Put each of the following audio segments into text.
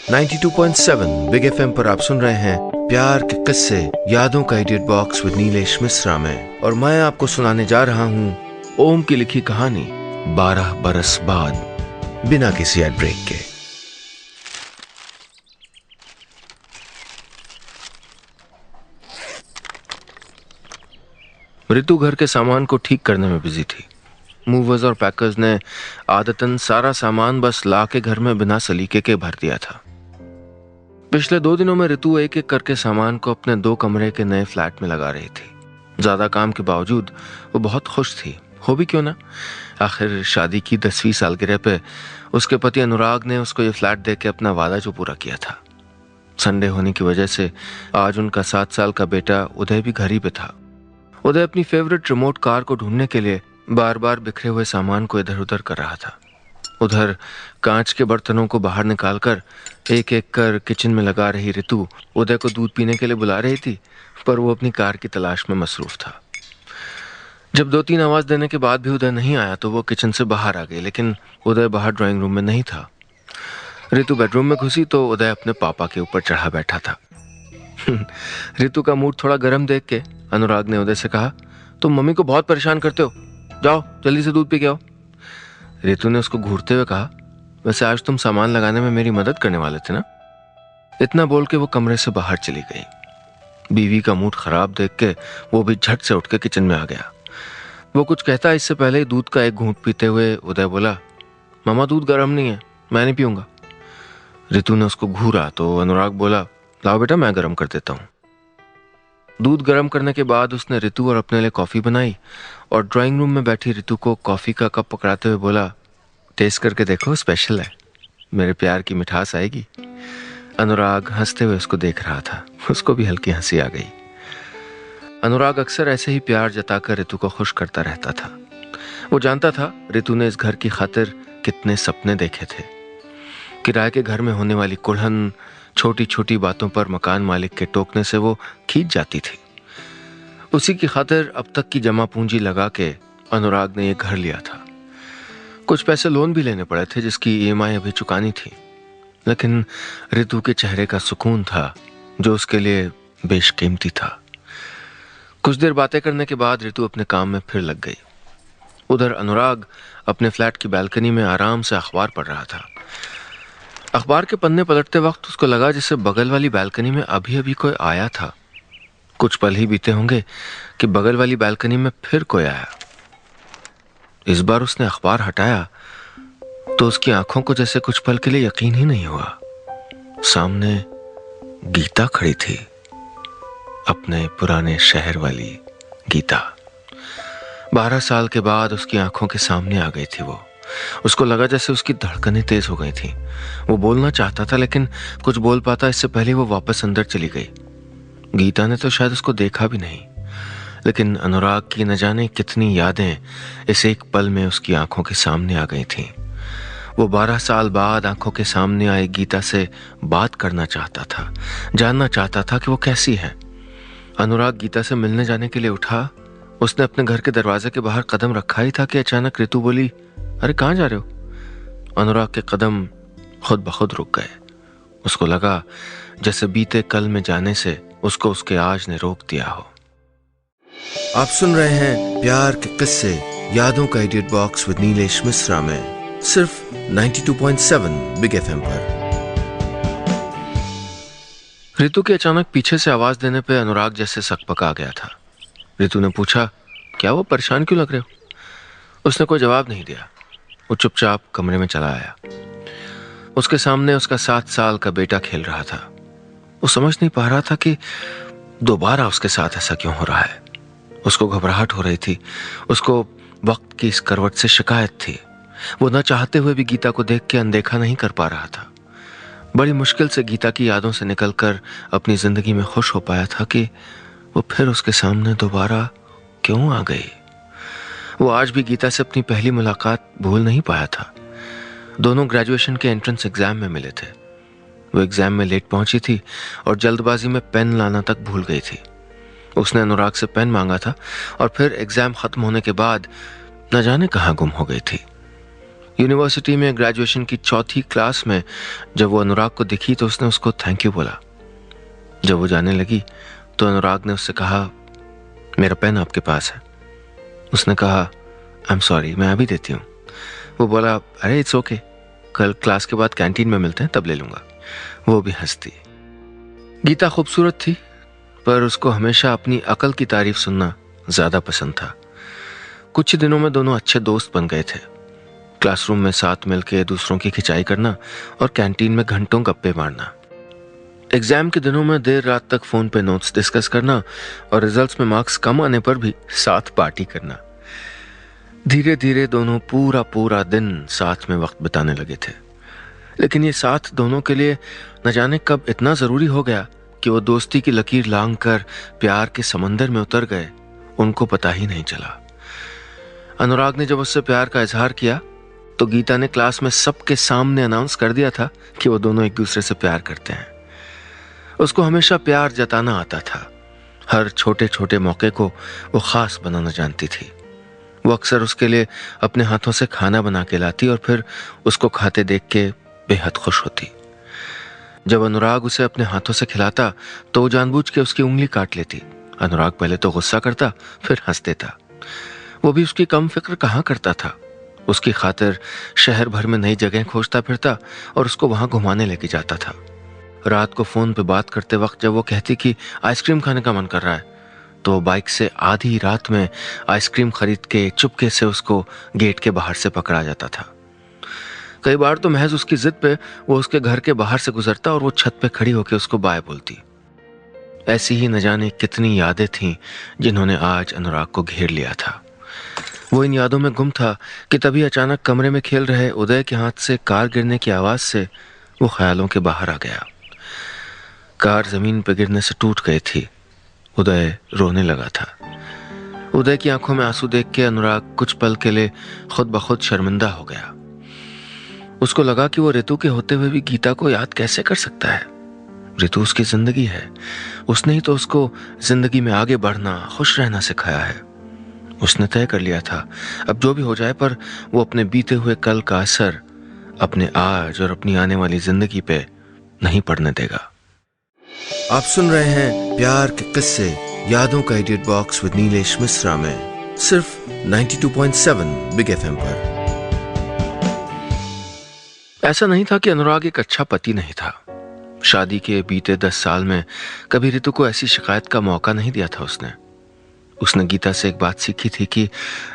92.7 big FM पर आप सुन रहे हैं प्यार के किस्से यादों का edit box with Nilesh Mishra में, और मैं आपको सुनाने जा रहा हूं ओम की लिखी कहानी 12 बरस बाद, बिना किसी एड ब्रेक के। ऋतु घर के सामान को ठीक करने में बिजी थी। मूवर्स और पैकर्स ने आदतन सारा सामान बस ला के घर में बिना सलीके के भर दिया था। पिछले 2 दिनों में ऋतु एक एक करके सामान को अपने 2 कमरे के नए फ्लैट में लगा रही थी। ज्यादा काम के बावजूद वो बहुत खुश थी, हो भी क्यों ना। आखिर शादी की 10वीं सालगिरह पे उसके पति अनुराग ने उसको ये फ्लैट दे के अपना वादा जो पूरा किया था। संडे होने की वजह से आज उनका 7 साल का बेटा उदय भी घर ही पे था। उदय अपनी फेवरेट रिमोट कार को ढूंढने के लिए बार बार बिखरे हुए सामान को इधर उधर कर रहा था। उधर कांच के बर्तनों को बाहर निकालकर एक एक कर किचन में लगा रही ऋतु उदय को दूध पीने के लिए बुला रही थी, पर वो अपनी कार की तलाश में मसरूफ था। जब 2-3 आवाज देने के बाद भी उदय नहीं आया तो वो किचन से बाहर आ गई, लेकिन उदय बाहर ड्राइंग रूम में नहीं था। ऋतु बेडरूम में घुसी तो उदय अपने पापा के ऊपर चढ़ा बैठा था। ऋतु का मूड थोड़ा गर्म देख के अनुराग ने उदय से कहा, तुम मम्मी को बहुत परेशान करते हो, जाओ जल्दी से दूध पी के आओ। ऋतु ने उसको घूरते हुए कहा, वैसे आज तुम सामान लगाने में मेरी मदद करने वाले थे ना। इतना बोल के वो कमरे से बाहर चली गई। बीवी का मूड खराब देख के वो भी झट से उठ के किचन में आ गया। वो कुछ कहता इससे पहले ही दूध का एक घूंट पीते हुए उदय बोला, मामा दूध गर्म नहीं है, मैं नहीं पीऊंगा। ऋतु ने उसको घूरा तो अनुराग बोला, लाओ बेटा मैं गर्म कर देता हूँ। दूध गर्म करने के बाद उसने ऋतु और अपने लिए कॉफी बनाई और ड्राइंग रूम में बैठी ऋतु को कॉफी का कप पकड़ाते हुए बोला, टेस्ट करके देखो, स्पेशल है, मेरे प्यार की मिठास आएगी। अनुराग हंसते हुए उसको देख रहा था, उसको भी हल्की हंसी आ गई। अनुराग अक्सर ऐसे ही प्यार जताकर ऋतु को खुश करता रहता था। वो जानता था ऋतु ने इस घर की खातिर कितने सपने देखे थे। किराए के घर में होने वाली कुड़हन, छोटी छोटी बातों पर मकान मालिक के टोकने से वो खींच जाती थी। उसी की खातिर अब तक की जमा पूंजी लगा के अनुराग ने ये घर लिया था। कुछ पैसे लोन भी लेने पड़े थे जिसकी ईएमआई अभी चुकानी थी, लेकिन ऋतु के चेहरे का सुकून था जो उसके लिए बेशकीमती था। कुछ देर बातें करने के बाद ऋतु अपने काम में फिर लग गई। उधर अनुराग अपने फ्लैट की बालकनी में आराम से अखबार पढ़ रहा था। अखबार के पन्ने पलटते वक्त उसको लगा जैसे बगल वाली बालकनी में अभी अभी कोई आया था। कुछ पल ही बीते होंगे कि बगल वाली बालकनी में फिर कोई आया। इस बार उसने अखबार हटाया तो उसकी आंखों को जैसे कुछ पल के लिए यकीन ही नहीं हुआ। सामने गीता खड़ी थी, अपने पुराने शहर वाली गीता। 12 साल के बाद उसकी आंखों के सामने आ गई थी वो। उसको लगा जैसे उसकी धड़कनें तेज हो गई थी। वो बोलना चाहता था लेकिन कुछ बोल पाता इससे पहले वो वापस अंदर चली गई। गीता ने तो शायद उसको देखा भी नहीं, लेकिन अनुराग की न जाने कितनी यादें इस एक पल में उसकी आंखों के सामने आ गई थीं। वो 12 साल बाद आंखों के सामने आई गीता से बात करना चाहता था, जानना चाहता था कि वो कैसी है। अनुराग गीता से मिलने जाने के लिए उठा। उसने अपने घर के दरवाजे के बाहर कदम रखा ही था कि अचानक ऋतु बोली, अरे कहाँ जा रहे हो? अनुराग के कदम खुद ब खुद रुक गए। उसको लगा जैसे बीते कल में जाने से उसको उसके आज ने रोक दिया हो। आप सुन रहे हैं प्यार के किस्से यादों का edit box with Nilesh Mishra में, सिर्फ 92.7 बिग एफएम पर। ऋतु के अचानक पीछे से आवाज देने पे अनुराग जैसे सकपका गया था। ऋतु ने पूछा, क्या वो परेशान क्यों लग रहे हो? उसने कोई जवाब नहीं दिया। वो चुपचाप कमरे में चला आया। उसके सामने उसका 7 साल का बेटा खेल रहा था। वो समझ नहीं पा रहा था कि दोबारा उसके साथ ऐसा क्यों हो रहा है। उसको घबराहट हो रही थी। उसको वक्त की इस करवट से शिकायत थी। वो न चाहते हुए भी गीता को देख के अनदेखा नहीं कर पा रहा था। बड़ी मुश्किल से गीता की यादों से निकलकर अपनी जिंदगी में खुश हो पाया था कि वो फिर उसके सामने दोबारा क्यों आ गई। वो आज भी गीता से अपनी पहली मुलाकात भूल नहीं पाया था। दोनों ग्रेजुएशन के एंट्रेंस एग्जाम में मिले थे। वो एग्जाम में लेट पहुंची थी और जल्दबाजी में पेन लाना तक भूल गई थी। उसने अनुराग से पेन मांगा था और फिर एग्जाम खत्म होने के बाद न जाने कहां गुम हो गई थी। यूनिवर्सिटी में ग्रेजुएशन की चौथी क्लास में जब वो अनुराग को दिखी तो उसने उसको थैंक यू बोला। जब वो जाने लगी तो अनुराग ने उससे कहा, मेरा पेन आपके पास है। उसने कहा, आई एम सॉरी, मैं अभी देती हूँ। वो बोला, अरे इट्स ओके, कल क्लास के बाद कैंटीन में मिलते हैं, तब ले लूंगा। वो भी हंसती। गीता खूबसूरत थी, पर उसको हमेशा अपनी अकल की तारीफ सुनना ज्यादा पसंद था। कुछ ही दिनों में दोनों अच्छे दोस्त बन गए थे। क्लासरूम में साथ मिलकर दूसरों की खिंचाई करना और कैंटीन में घंटों गप्पे मारना। एग्जाम के दिनों में देर रात तक फोन पे नोट्स डिस्कस करना और रिजल्ट्स में मार्क्स कम आने पर भी साथ पार्टी करना। धीरे धीरे दोनों पूरा पूरा दिन साथ में वक्त बिताने लगे थे। लेकिन ये साथ दोनों के लिए न जाने कब इतना जरूरी हो गया कि वो दोस्ती की लकीर लांघ कर प्यार के समंदर में उतर गए, उनको पता ही नहीं चला। अनुराग ने जब उससे प्यार का इजहार किया तो गीता ने क्लास में सबके सामने अनाउंस कर दिया था कि वो दोनों एक दूसरे से प्यार करते हैं। उसको हमेशा प्यार जताना आता था। हर छोटे छोटे मौके को वो खास बनाना जानती थी। वो अक्सर उसके लिए अपने हाथों से खाना बना के लाती और फिर उसको खाते देख के बेहद खुश होती। जब अनुराग उसे अपने हाथों से खिलाता तो वो जानबूझ के उसकी उंगली काट लेती। अनुराग पहले तो गुस्सा करता, फिर हंस देता। वो भी उसकी कम फिक्र कहाँ करता था। उसकी खातिर शहर भर में नई जगह खोजता फिरता और उसको वहां घुमाने लेके जाता था। रात को फोन पे बात करते वक्त जब वो कहती कि आइसक्रीम खाने का मन कर रहा है, तो बाइक से आधी रात में आइसक्रीम खरीद के चुपके से उसको गेट के बाहर से पकड़ा जाता था। कई बार तो महज उसकी जिद पे वो उसके घर के बाहर से गुजरता और वो छत पे खड़ी होकर उसको बाय बोलती। ऐसी ही न जाने कितनी यादें थीं जिन्होंने आज अनुराग को घेर लिया था। वो इन यादों में गुम था कि तभी अचानक कमरे में खेल रहे उदय के हाथ से कार गिरने की आवाज से वो ख्यालों के बाहर आ गया। कार जमीन पर गिरने से टूट गई थी। उदय रोने लगा था। उदय की आंखों में आंसू देख के अनुराग कुछ पल के लिए खुद ब खुद शर्मिंदा हो गया। उसको लगा कि वो ऋतु के होते हुए भी गीता को याद कैसे कर सकता है। ऋतु उसकी जिंदगी है। उसने ही तो उसको जिंदगी में आगे बढ़ना, खुश रहना सिखाया है। उसने तय कर लिया था अब जो भी हो जाए, पर वो अपने बीते हुए कल का असर अपने आज और अपनी आने वाली जिंदगी पे नहीं पड़ने देगा। आप सुन रहे हैं प्यार के किस्से, यादों का edit box with Nilesh Mishra में, सिर्फ 92.7 बिग एफएम पर। ऐसा नहीं था कि अनुराग एक अच्छा पति नहीं था। शादी के बीते 10 साल में कभी ऋतु को ऐसी शिकायत का मौका नहीं दिया था उसने गीता से एक बात सीखी थी कि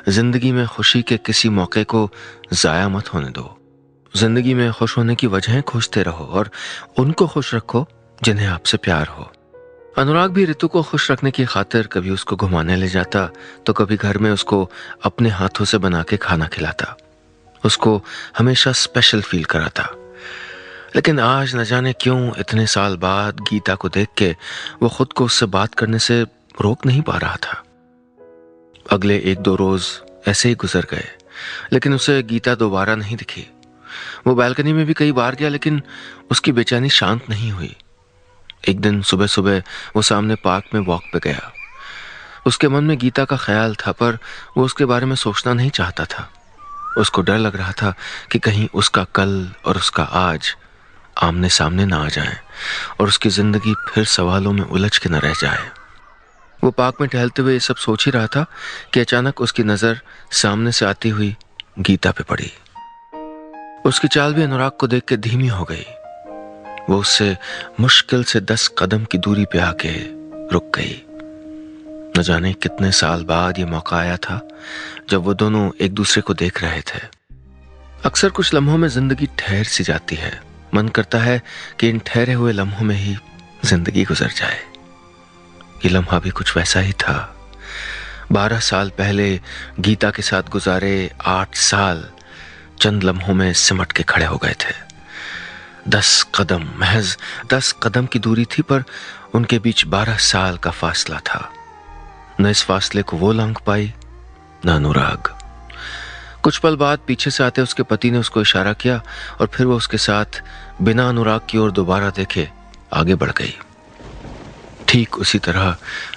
जिंदगी में खुशी के किसी मौके को जाया मत होने दो। जिंदगी में खुश होने की वजहें खोजते रहो और उनको खुश रखो जिन्हें आपसे प्यार हो। अनुराग भी ऋतु को खुश रखने की खातिर कभी उसको घुमाने ले जाता तो कभी घर में उसको अपने हाथों से बना के खाना खिलाता। उसको हमेशा स्पेशल फील कराता। लेकिन आज न जाने क्यों इतने साल बाद गीता को देख के वो खुद को उससे बात करने से रोक नहीं पा रहा था। अगले 1-2 रोज ऐसे ही गुजर गए, लेकिन उसे गीता दोबारा नहीं दिखी। वो बालकनी में भी कई बार गया, लेकिन उसकी बेचैनी शांत नहीं हुई। एक दिन सुबह सुबह वो सामने पार्क में वॉक पे गया। उसके मन में गीता का ख्याल था, पर वो उसके बारे में सोचना नहीं चाहता था। उसको डर लग रहा था कि कहीं उसका कल और उसका आज आमने सामने ना आ जाएं और उसकी जिंदगी फिर सवालों में उलझ के न रह जाए। वो पार्क में टहलते हुए ये सब सोच ही रहा था कि अचानक उसकी नजर सामने से आती हुई गीता पे पड़ी। उसकी चाल भी अनुराग को देख के धीमी हो गई। वो उससे मुश्किल से 10 कदम की दूरी पे आके रुक गई। न जाने कितने साल बाद ये मौका आया था जब वो दोनों एक दूसरे को देख रहे थे। अक्सर कुछ लम्हों में जिंदगी ठहर सी जाती है। मन करता है कि इन ठहरे हुए लम्हों में ही जिंदगी गुजर जाए। ये लम्हा भी कुछ वैसा ही था। 12 साल पहले गीता के साथ गुजारे 8 साल चंद लम्हों में सिमट के खड़े हो गए थे। 10 कदम, महज 10 कदम की दूरी थी, पर उनके बीच 12 साल का फासला था। न इस फासले को वो लांघ पाई, न अनुराग। कुछ पल बाद पीछे से आते उसके पति ने उसको इशारा किया और फिर वो उसके साथ बिना अनुराग की ओर दोबारा देखे आगे बढ़ गई। ठीक उसी तरह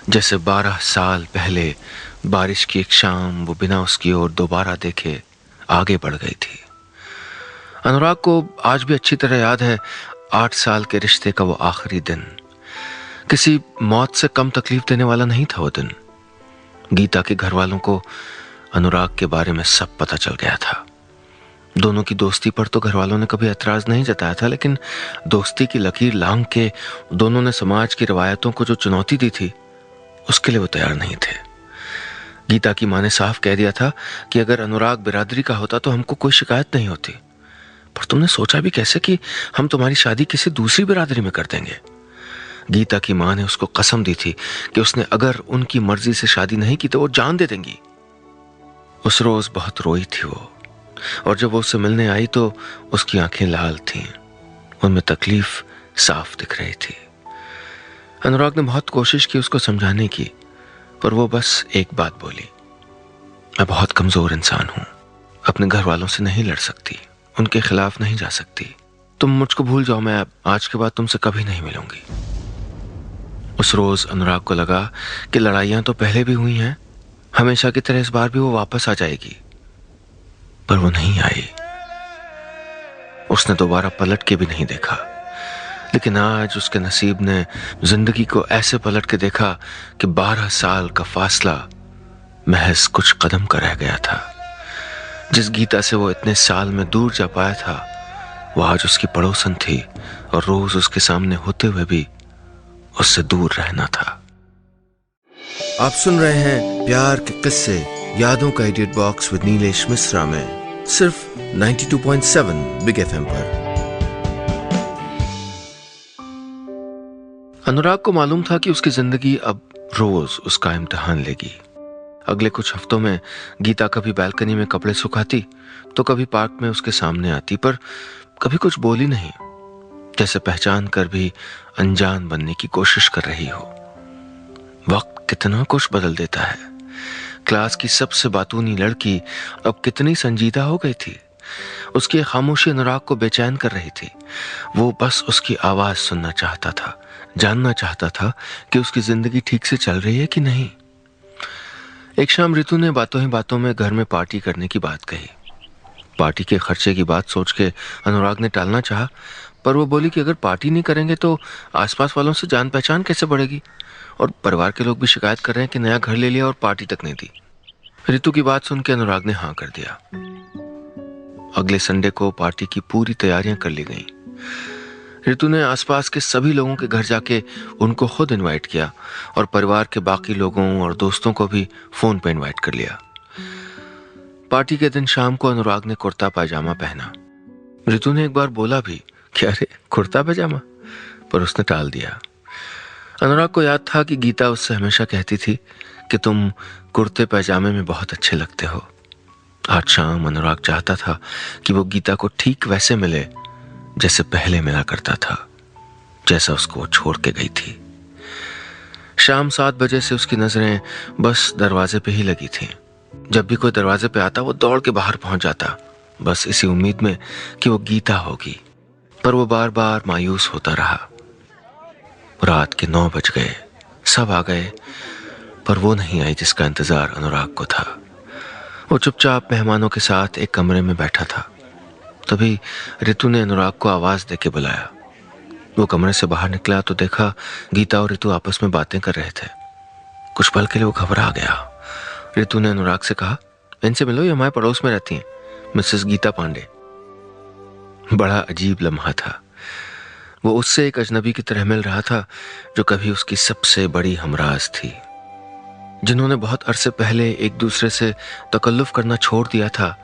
जैसे 12 साल पहले बारिश की एक शाम वो बिना उसकी ओर दोबारा देखे आगे बढ़ गई थी। अनुराग को आज भी अच्छी तरह याद है 8 साल के रिश्ते का वो आखिरी दिन। किसी मौत से कम तकलीफ देने वाला नहीं था वो दिन। गीता के घर वालों को अनुराग के बारे में सब पता चल गया था। दोनों की दोस्ती पर तो घर वालों ने कभी एतराज नहीं जताया था, लेकिन दोस्ती की लकीर लांघ के दोनों ने समाज की रवायतों को जो चुनौती दी थी, उसके लिए वो तैयार नहीं थे। गीता की माँ ने साफ कह दिया था कि अगर अनुराग बिरादरी का होता तो हमको कोई शिकायत नहीं होती, पर तुमने सोचा भी कैसे कि हम तुम्हारी शादी किसी दूसरी बिरादरी में कर देंगे। गीता की माँ ने उसको कसम दी थी कि उसने अगर उनकी मर्जी से शादी नहीं की तो वो जान दे देंगी। उस रोज बहुत रोई थी वो, और जब वो उससे मिलने आई तो उसकी आंखें लाल थीं, उनमें तकलीफ साफ दिख रही थी। अनुराग ने बहुत कोशिश की उसको समझाने की, पर वो बस एक बात बोली, मैं बहुत कमजोर इंसान हूं, अपने घर वालों से नहीं लड़ सकती, उनके खिलाफ नहीं जा सकती। तुम मुझको भूल जाओ, मैं आज के बाद तुमसे कभी नहीं मिलूंगी। उस रोज अनुराग को लगा कि लड़ाइयां तो पहले भी हुई हैं, हमेशा की तरह इस बार भी वो वापस आ जाएगी, पर वो नहीं आई। उसने दोबारा पलट के भी नहीं देखा, लेकिन आज उसके नसीब ने जिंदगी को ऐसे पलट के देखा कि 12 साल का फासला महज कुछ कदम का रह गया था। जिस गीता से वो इतने साल में दूर जा पाया था, वो आज उसकी पड़ोसन थी, और रोज उसके सामने होते हुए भी उससे दूर रहना था। आप सुन रहे हैं प्यार के किस्से, यादों का edit box with Nilesh Mishra में, सिर्फ 92.7 बिग एफएम पर। अनुराग को मालूम था कि उसकी जिंदगी अब रोज उसका इम्तिहान लेगी। अगले कुछ हफ्तों में गीता कभी बालकनी में कपड़े सुखाती तो कभी पार्क में उसके सामने आती, पर कभी कुछ बोली नहीं, जैसे पहचान कर भी अनजान बनने की कोशिश कर रही हो। वक्त कितना कुछ बदल देता है। क्लास की सबसे बातूनी लड़की अब कितनी संजीदा हो गई थी। उसकी खामोशी अनुराग को बेचैन कर रही थी। वो बस उसकी आवाज सुनना चाहता था, जानना चाहता था कि उसकी जिंदगी ठीक से चल रही है कि नहीं। एक शाम रितु ने बातों ही बातों में घर में पार्टी करने की बात कही। पार्टी के खर्चे की बात सोच के अनुराग ने टालना चाहा, पर वो बोली कि अगर पार्टी नहीं करेंगे तो आसपास वालों से जान पहचान कैसे बढ़ेगी, और परिवार के लोग भी शिकायत कर रहे हैं कि नया घर ले लिया और पार्टी तक नहीं दी। रितु की बात सुन के अनुराग ने हाँ कर दिया। अगले संडे को पार्टी की पूरी तैयारियां कर ली गईं। रितु ने आसपास के सभी लोगों के घर जाके उनको खुद इनवाइट किया, और परिवार के बाकी लोगों और दोस्तों को भी फोन पे इनवाइट कर लिया। पार्टी के दिन शाम को अनुराग ने कुर्ता पैजामा पहना। रितु ने एक बार बोला भी कि अरे कुर्ता पैजामा, पर उसने टाल दिया। अनुराग को याद था कि गीता उससे हमेशा कहती थी कि तुम कुर्ते पैजामे में बहुत अच्छे लगते हो। आज शाम अनुराग चाहता था कि वो गीता को ठीक वैसे मिले जैसे पहले मिला करता था, जैसा उसको वो छोड़ के गई थी। शाम 7 बजे से उसकी नजरें बस दरवाजे पे ही लगी थीं। जब भी कोई दरवाजे पे आता वो दौड़ के बाहर पहुंच जाता, बस इसी उम्मीद में कि वो गीता होगी, पर वो बार बार मायूस होता रहा। रात के 9 बज गए, सब आ गए, पर वो नहीं आई जिसका इंतजार अनुराग को था। वो चुपचाप मेहमानों के साथ एक कमरे में बैठा था। तभी रितु ने अनुराग को आवाज देके बुलाया। वो कमरे से बाहर निकला तो देखा गीता और रितु आपस में बातें कर रहे थे। कुछ पल के लिए वो घबरा गया। रितु ने अनुराग से कहा, इनसे मिलो, ये हमारे पड़ोस में रहती हैं, मिसेस गीता पांडे। बड़ा अजीब लम्हा था। वो उससे एक अजनबी की तरह मिल रहा था जो कभी उसकी सबसे बड़ी हमराज थी, जिन्होंने बहुत अरसे पहले एक दूसरे से तकल्लुफ करना छोड़ दिया था।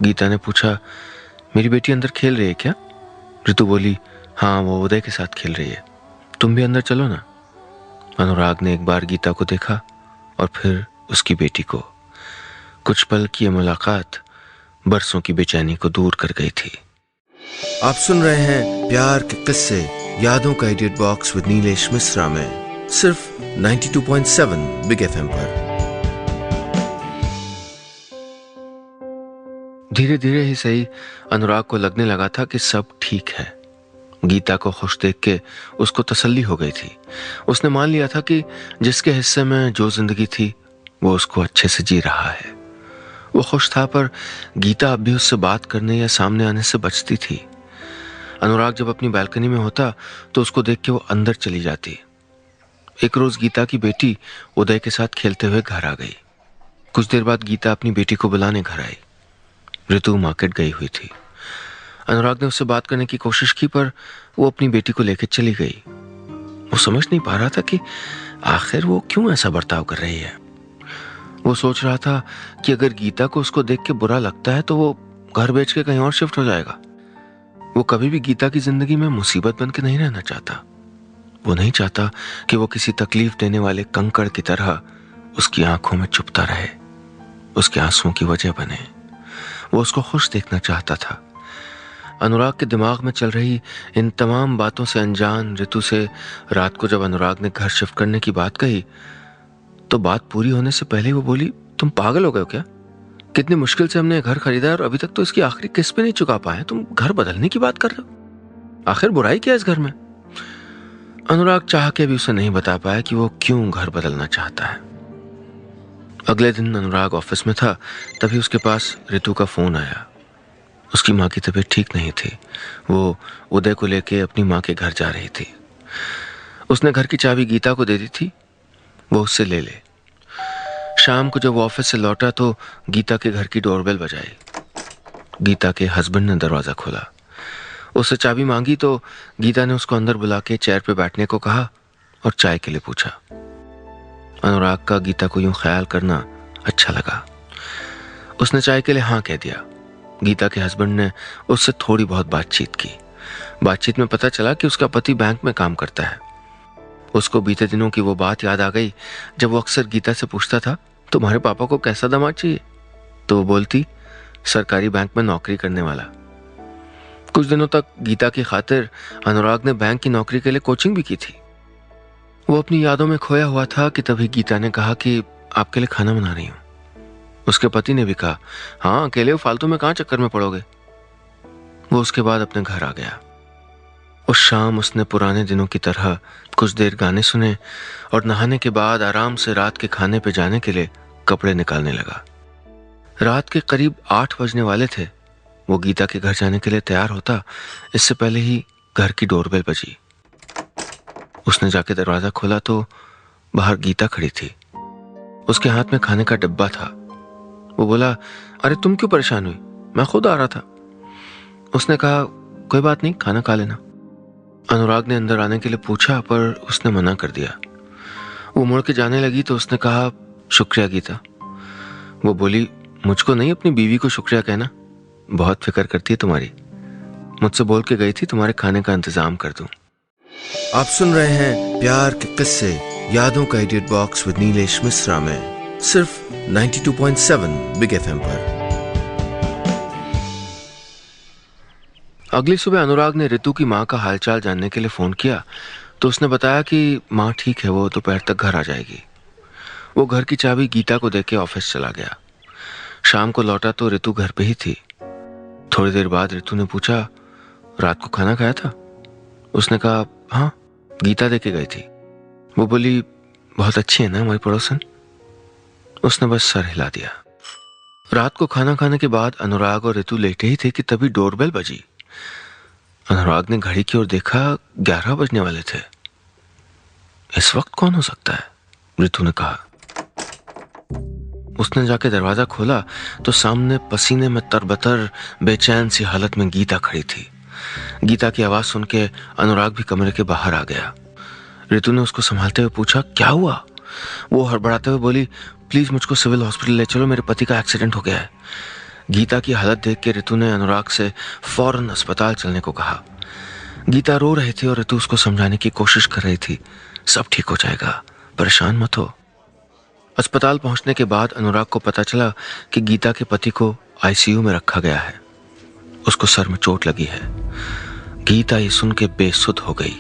गीता ने पूछा, मेरी बेटी अंदर खेल रही है क्या? ऋतु बोली, हाँ, वो उदय के साथ खेल रही है, तुम भी अंदर चलो ना। अनुराग ने एक बार गीता को देखा और फिर उसकी बेटी को। कुछ पल की ये मुलाकात बरसों की बेचैनी को दूर कर गई थी। आप सुन रहे हैं प्यार के किस्से, यादों का edit box with Nilesh Mishra में, सिर्फ 92.7 बिग एफएम पर। धीरे धीरे ही सही अनुराग को लगने लगा था कि सब ठीक है। गीता को खुश देख के उसको तसल्ली हो गई थी। उसने मान लिया था कि जिसके हिस्से में जो जिंदगी थी वो उसको अच्छे से जी रहा है। वो खुश था, पर गीता अब भी उससे बात करने या सामने आने से बचती थी। अनुराग जब अपनी बालकनी में होता तो उसको देख के वो अंदर चली जाती। एक रोज गीता की बेटी उदय के साथ खेलते हुए घर आ गई। कुछ देर बाद गीता अपनी बेटी को बुलाने घर आई। ऋतु मार्केट गई हुई थी। अनुराग ने उससे बात करने की कोशिश की, पर वो अपनी बेटी को लेकर चली गई। वो समझ नहीं पा रहा था कि आखिर वो क्यों ऐसा बर्ताव कर रही है। वो सोच रहा था कि अगर गीता को उसको देख के बुरा लगता है तो वो घर बेच के कहीं और शिफ्ट हो जाएगा। वो कभी भी गीता की जिंदगी में मुसीबत बन के नहीं रहना चाहता। वो नहीं चाहता कि वो किसी तकलीफ देने वाले कंकड़ की तरह उसकी आंखों में चुभता रहे, उसके आंसुओं की वजह बने। वो उसको खुश देखना चाहता था। अनुराग के दिमाग में चल रही इन तमाम बातों से अनजान ऋतु से रात को जब अनुराग ने घर शिफ्ट करने की बात कही तो बात पूरी होने से पहले वो बोली, तुम पागल हो गए हो क्या? कितनी मुश्किल से हमने घर खरीदा और अभी तक तो इसकी आखिरी किस्त पे नहीं चुका पाए, तुम घर बदलने की बात कर रहे हो? आखिर बुराई क्या है इस घर में? अनुराग चाह के भी उसे नहीं बता पाया कि वो क्यों घर बदलना चाहता है। अगले दिन अनुराग ऑफिस में था, तभी उसके पास ऋतु का फोन आया। उसकी माँ की तबीयत ठीक नहीं थी। वो उदय को लेके अपनी माँ के घर जा रही थी। उसने घर की चाबी गीता को दे दी थी, वो उससे ले ले। शाम को जब वो ऑफिस से लौटा तो गीता के घर की डोरबेल बजाई। गीता के हस्बैंड ने दरवाजा खोला। उससे चाबी मांगी तो गीता ने उसको अंदर बुला के चेयर पे बैठने को कहा और चाय के लिए पूछा। अनुराग का गीता को यूं ख्याल करना अच्छा लगा। उसने चाय के लिए हाँ कह दिया। गीता के हस्बैंड ने उससे थोड़ी बहुत बातचीत की। बातचीत में पता चला कि उसका पति बैंक में काम करता है। उसको बीते दिनों की वो बात याद आ गई जब वो अक्सर गीता से पूछता था, तुम्हारे पापा को कैसा दामाद चाहिए? तो वो बोलती, सरकारी बैंक में नौकरी करने वाला। कुछ दिनों तक गीता की खातिर अनुराग ने बैंक की नौकरी के लिए कोचिंग भी की थी। वो अपनी यादों में खोया हुआ था कि तभी गीता ने कहा कि आपके लिए खाना बना रही हूं। उसके पति ने भी कहा, हाँ, अकेले फालतू में कहां चक्कर में पड़ोगे। वो उसके बाद अपने घर आ गया। उस शाम उसने पुराने दिनों की तरह कुछ देर गाने सुने और नहाने के बाद आराम से रात के खाने पे जाने के लिए कपड़े निकालने लगा। रात के करीब 8 बजने वाले थे। वो गीता के घर जाने के लिए तैयार होता, इससे पहले ही घर की डोरबेल बजी। उसने जाके दरवाजा खोला तो बाहर गीता खड़ी थी। उसके हाथ में खाने का डिब्बा था। वो बोला, अरे तुम क्यों परेशान हुई? मैं खुद आ रहा था। उसने कहा, कोई बात नहीं, खाना खा लेना। अनुराग ने अंदर आने के लिए पूछा, पर उसने मना कर दिया। वो मुड़ के जाने लगी तो उसने कहा, शुक्रिया गीता। वो बोली, मुझको नहीं, अपनी बीवी को शुक्रिया कहना, बहुत फिक्र करती है तुम्हारी। मुझसे बोल के गई थी तुम्हारे खाने का इंतजाम कर दूं। आप सुन रहे हैं प्यार के किस्से, यादों का edit box with Nilesh Mishra में, सिर्फ 92.7 बिग एफएम पर। अगली सुबह अनुराग ने ऋतु की माँ का हालचाल जानने के लिए फोन किया तो उसने बताया कि माँ ठीक है, वो दोपहर तक घर आ जाएगी। वो घर की चाबी गीता को देके ऑफिस चला गया। शाम को लौटा तो ऋतु घर पे ही थी। थोड़ी देर बाद ऋतु ने पूछा, रात को खाना खाया था? उसने कहा, हाँ, गीता देके गई थी। वो बोली, बहुत अच्छी है ना हमारी पड़ोसन? उसने बस सर हिला दिया। रात को खाना खाने के बाद अनुराग और ऋतु लेटे ही थे कि तभी डोरबेल बजी। अनुराग ने घड़ी की ओर देखा, 11 बजने वाले थे। इस वक्त कौन हो सकता है? ऋतु ने कहा। उसने जाके दरवाजा खोला तो सामने पसीने में तरबतर बेचैन सी हालत में गीता खड़ी थी। गीता की आवाज सुन के अनुराग भी कमरे के बाहर आ गया। ऋतु ने उसको संभालते हुए पूछा, क्या हुआ? वो हड़बड़ाते हुए बोली, प्लीज मुझको सिविल हॉस्पिटल ले चलो, मेरे पति का एक्सीडेंट हो गया है। गीता की हालत देख के ऋतु ने अनुराग से फौरन अस्पताल चलने को कहा। गीता रो रही थी और ऋतु उसको समझाने की कोशिश कर रही थी, सब ठीक हो जाएगा, परेशान मत हो। अस्पताल पहुंचने के बाद अनुराग को पता चला कि गीता के पति को आईसीयू में रखा गया है। उसको सर में चोट लगी है। गीता ये सुन के बेसुध हो गई।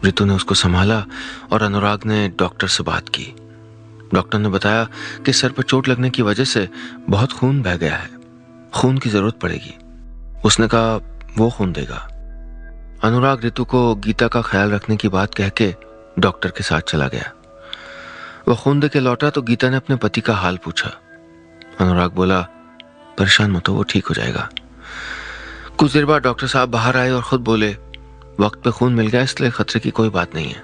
ऋतु ने उसको संभाला और अनुराग ने डॉक्टर से बात की। डॉक्टर ने बताया कि सर पर चोट लगने की वजह से बहुत खून बह गया है, खून की जरूरत पड़ेगी। उसने कहा वो खून देगा। अनुराग ऋतु को गीता का ख्याल रखने की बात कह के डॉक्टर के साथ चला गया। वो खून दे के लौटा तो गीता ने अपने पति का हाल पूछा। अनुराग बोला परेशान मत हो, वो ठीक हो जाएगा। कुछ देर बाद डॉक्टर साहब बाहर आए और खुद बोले वक्त पे खून मिल गया, इसलिए खतरे की कोई बात नहीं है,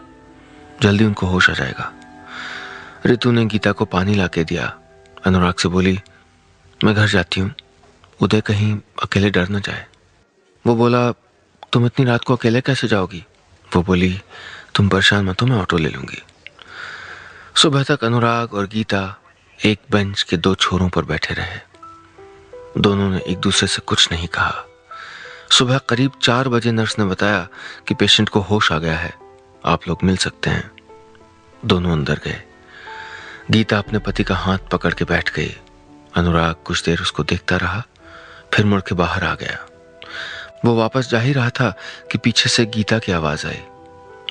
जल्दी उनको होश आ जाएगा। ऋतु ने गीता को पानी लाके दिया। अनुराग से बोली मैं घर जाती हूँ, उदय कहीं अकेले डर न जाए। वो बोला तुम इतनी रात को अकेले कैसे जाओगी? वो बोली तुम परेशान मत हो, मैं ऑटो ले लूंगी। सुबह तक अनुराग और गीता एक बेंच के दो छोरों पर बैठे रहे। दोनों ने एक दूसरे से कुछ नहीं कहा। सुबह करीब 4 बजे नर्स ने बताया कि पेशेंट को होश आ गया है, आप लोग मिल सकते हैं। दोनों अंदर गए। गीता अपने पति का हाथ पकड़ के बैठ गई। अनुराग कुछ देर उसको देखता रहा, फिर मुड़ के बाहर आ गया। वो वापस जा ही रहा था कि पीछे से गीता की आवाज आई,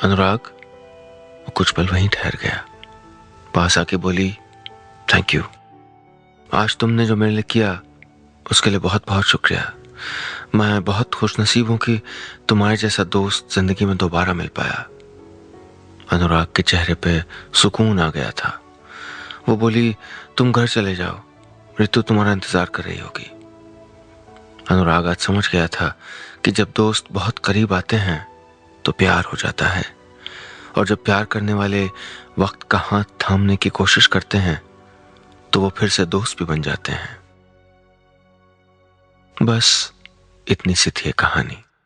अनुराग। वो कुछ पल वहीं ठहर गया, पास आके बोली थैंक यू, आज तुमने जो मेरे लिए किया उसके लिए बहुत बहुत शुक्रिया। मैं बहुत खुशनसीब हूं कि तुम्हारे जैसा दोस्त जिंदगी में दोबारा मिल पाया। अनुराग के चेहरे पे सुकून आ गया था। वो बोली तुम घर चले जाओ, ऋतु तुम्हारा इंतजार कर रही होगी। अनुराग आज समझ गया था कि जब दोस्त बहुत करीब आते हैं तो प्यार हो जाता है, और जब प्यार करने वाले वक्त का हाथ थामने की कोशिश करते हैं तो वो फिर से दोस्त भी बन जाते हैं। बस इतनी सी थी कहानी।